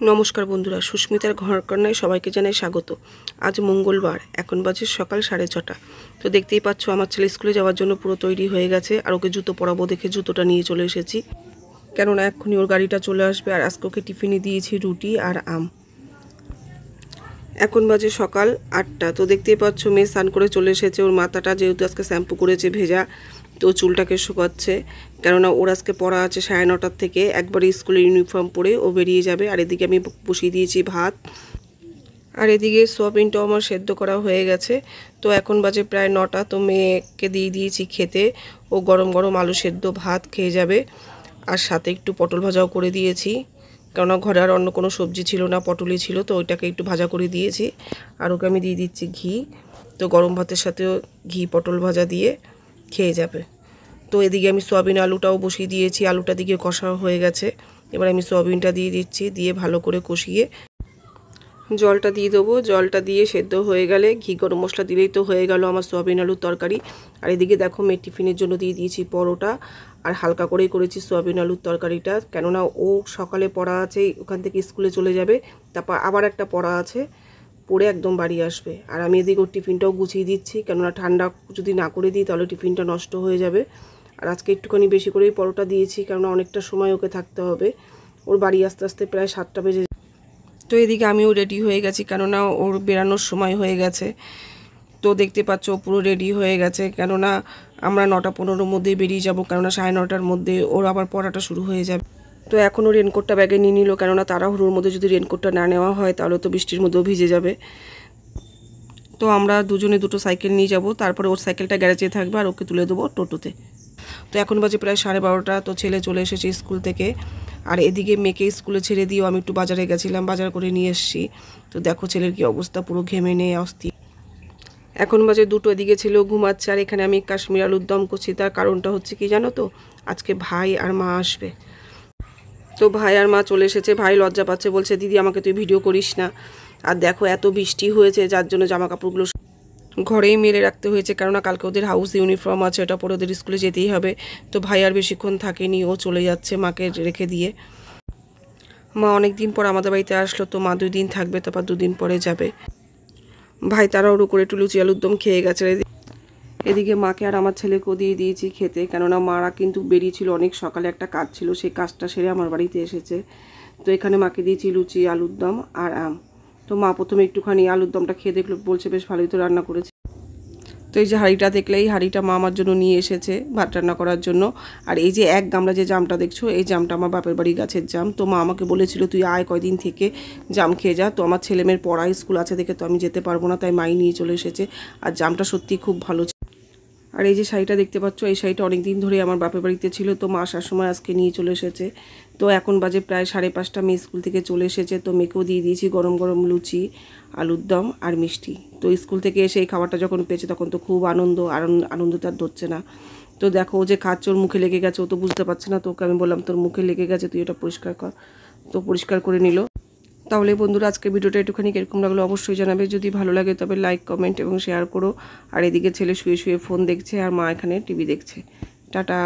নমস্কার বন্ধুরা, সুস্মিতার ঘরকন্যায় সবাইকে জানাই স্বাগত। আজ মঙ্গলবার, এখন বাজে সকাল 6:30। তো দেখতেই পাচ্ছ আমার ছেলে স্কুলে যাওয়ার জন্য পুরো তৈরি হয়ে গেছে। আর ওকে জুতো পরাবো দেখে জুতোটা নিয়ে চলে এসেছি, কেননা এক্ষুনি ওর গাড়িটা চলে আসবে। আর আজকে ওকে টিফিনে দিয়েছি রুটি আর আম। এখন বাজে সকাল 8টা। তো দেখতেই পাচ্ছ মেয়ে স্নান করে চলে এসেছে। ওর মাথাটা যেহেতু আজকে শ্যাম্পু করেছে ভেজা, তো চুলটাকে শুকাচ্ছে, কেননা ওর আজকে পড়া আছে 9:30 থেকে। একবারে স্কুলের ইউনিফর্ম পরে ও বেরিয়ে যাবে। আর এদিকে আমি বসিয়ে দিয়েছি ভাত, আর এদিকে সোয়াবিনটাও আমার সেদ্ধ করা হয়ে গেছে। তো এখন বাজে প্রায় 9টা। তো মেয়েকে দিয়ে দিয়েছি খেতে। ও গরম গরম আলু সেদ্ধ ভাত খেয়ে যাবে। আর সাথে একটু পটল ভাজাও করে দিয়েছি, কেননা ঘরে আর অন্য কোনো সবজি ছিল না, পটলই ছিল। তো ওইটাকে একটু ভাজা করে দিয়েছি। আর ওকে আমি দিয়ে দিচ্ছি ঘি। তো গরম ভাতের সাথেও ঘি পটল ভাজা দিয়ে খেয়ে যাবে। তো এদিকে আমি সোয়াবিন আলুটাও বসিয়ে দিয়েছি। আলুটা দিকে কষা হয়ে গেছে। এবার আমি সোয়াবিনটা দিয়ে দিচ্ছি, দিয়ে ভালো করে কষিয়ে জলটা দিয়ে দেবো। জলটা দিয়ে সেদ্ধ হয়ে গেলে ঘি গরম মশলা দিলেই তো হয়ে গেল আমার সোয়াবিন আলুর তরকারি। আর এদিকে দেখো মেয়ে টিফিনের জন্য দিয়ে দিয়েছি পরোটা। আর হালকা করেই করেছি সোয়াবিন আলুর তরকারিটা, কেননা ও সকালে পড়া আছে, ওখান থেকে স্কুলে চলে যাবে। তারপর আবার একটা পড়া আছে, পড়ে একদম বাড়ি আসবে। আর আমি এদিকে ওর টিফিনটাও গুছিয়ে দিচ্ছি, কেননা ঠান্ডা যদি না করে দিই তাহলে টিফিনটা নষ্ট হয়ে যাবে। আর আজকে একটুখানি বেশি করেই পরোটা দিয়েছি, কেননা অনেকটা সময় ওকে থাকতে হবে। ওর বাড়ি আস্তে আস্তে প্রায় 7টা বেজে। তো এদিকে আমিও রেডি হয়ে গেছি, কেননা ওর বেরানোর সময় হয়ে গেছে। তো দেখতে পাচ্ছ ও পুরো রেডি হয়ে গেছে, কেননা আমরা 9:15 মধ্যেই বেরিয়ে যাব, কেননা 9:30টার মধ্যে ওর আবার পড়াটা শুরু হয়ে যাবে। তো এখনও রেনকোটটা ব্যাগে নিয়ে নিল, কেননা তাড়াহুড়োর মধ্যে যদি রেনকোটটা না নেওয়া হয় তাহলে তো বৃষ্টির মধ্যেও ভিজে যাবে। তো আমরা দুজনে দুটো সাইকেল নিয়ে যাব, তারপরে ওর সাইকেলটা গ্যারেজে থাকবে আর ওকে তুলে দেবো টোটোতে। তো এখন বাজে প্রায় 12:30। তো ছেলে চলে এসেছে স্কুল থেকে। আর এদিকে মেয়েকে স্কুলে ছেড়ে দিয়েও আমি একটু বাজারে গেছিলাম, বাজার করে নিয়ে এসেছি। তো দেখো ছেলের কি অবস্থা, পুরো ঘেমে নিয়ে অস্থির। এখন বাজে 2টো। এদিকে ছেলে ঘুমাচ্ছে, আর এখানে আমি কাশ্মীর আলুর দম করছি। তার কারণটা হচ্ছে কি জানো তো, আজকে ভাই আর মা আসবে। তো ভাই আর মা চলে এসেছে। ভাই লজ্জা পাচ্ছে, বলছে দিদি আমাকে তুই ভিডিও করিস না। আর দেখো এত বৃষ্টি হয়েছে, যার জন্য জামা কাপড়গুলো ঘরেই মেলে রাখতে হয়েছে, কেননা কালকে ওদের হাউস ইউনিফর্ম আছে, ওটা পরে ওদের স্কুলে যেতেই হবে। তো ভাই আর বেশিক্ষণ থাকেনি, ও চলে যাচ্ছে মাকে রেখে দিয়ে। মা অনেক দিন পর আমাদের বাড়িতে আসলো, তো মা 2 দিন থাকবে, তারপর 2 দিন পরে যাবে। ভাই তাড়াহুড়ো করে একটু লুচি আলুর দম খেয়ে গেছে। এদিকে মাকে আর আমার ছেলেকেও দিয়ে দিয়েছি খেতে, কেননা মারা কিন্তু বেরিয়েছিল অনেক সকালে, একটা কাজ ছিল, সেই কাজটা সেরে আমার বাড়িতে এসেছে। তো এখানে মাকে দিয়েছি লুচি আলুর দম আর আম। তো মা প্রথমে একটুখানি আলুর দমটা খেয়ে দেখলো, বলছে বেশ ভালোই তো রান্না করেছে। তো এই যে হাঁড়িটা দেখলে, এই হাঁড়িটা মা আমার জন্য নিয়ে এসেছে ভাত রান্না করার জন্য। আর এই যে 1 গামলা যে জামটা দেখছো, এই জামটা আমার বাপের বাড়ি গাছের জাম। তো মা আমাকে বলেছিল তুই আয় কয়দিন থেকে জাম খেয়ে যা। তো আমার ছেলেমেয়ের পড়া স্কুল আছে দেখে তো আমি যেতে পারবো না, তাই মাই নিয়ে চলে এসেছে। আর জামটা সত্যি খুব ভালো। আর এই যে শাড়িটা দেখতে পাচ্ছ, এই শাড়িটা অনেক দিন ধরে আমার বাপের বাড়িতে ছিল, তো মা আসার সময় আজকে নিয়ে চলে এসেছে। তো এখন বাজে প্রায় 5:30। মেয়ে স্কুল থেকে চলে এসেছে। তো মেয়েকেও দিয়ে দিয়েছি গরম গরম লুচি আলুর দম আর মিষ্টি। তো স্কুল থেকে এসে এই খাবারটা যখন পেয়েছে তখন তো খুব আনন্দ, আর আনন্দ তার ধরছে না। তো দেখো ও যে খাচ্ছে, ওর মুখে লেগে গেছে, ও তো বুঝতে পারছে না। তো ওকে আমি বললাম তোর মুখে লেগে গেছে, তুই এটা পরিষ্কার কর। তো পরিষ্কার করে নিল। তাহলে বন্ধুরা আজকে ভিডিওটা একটুখানি কিরকম লাগলো অবশ্যই জানাবে। যদি ভালো লাগে তবে লাইক কমেন্ট এবং শেয়ার করো। আর এদিকে ছেলে শুয়ে শুয়ে ফোন দেখছে, আর মা এখানে টিভি দেখছে। টাটা।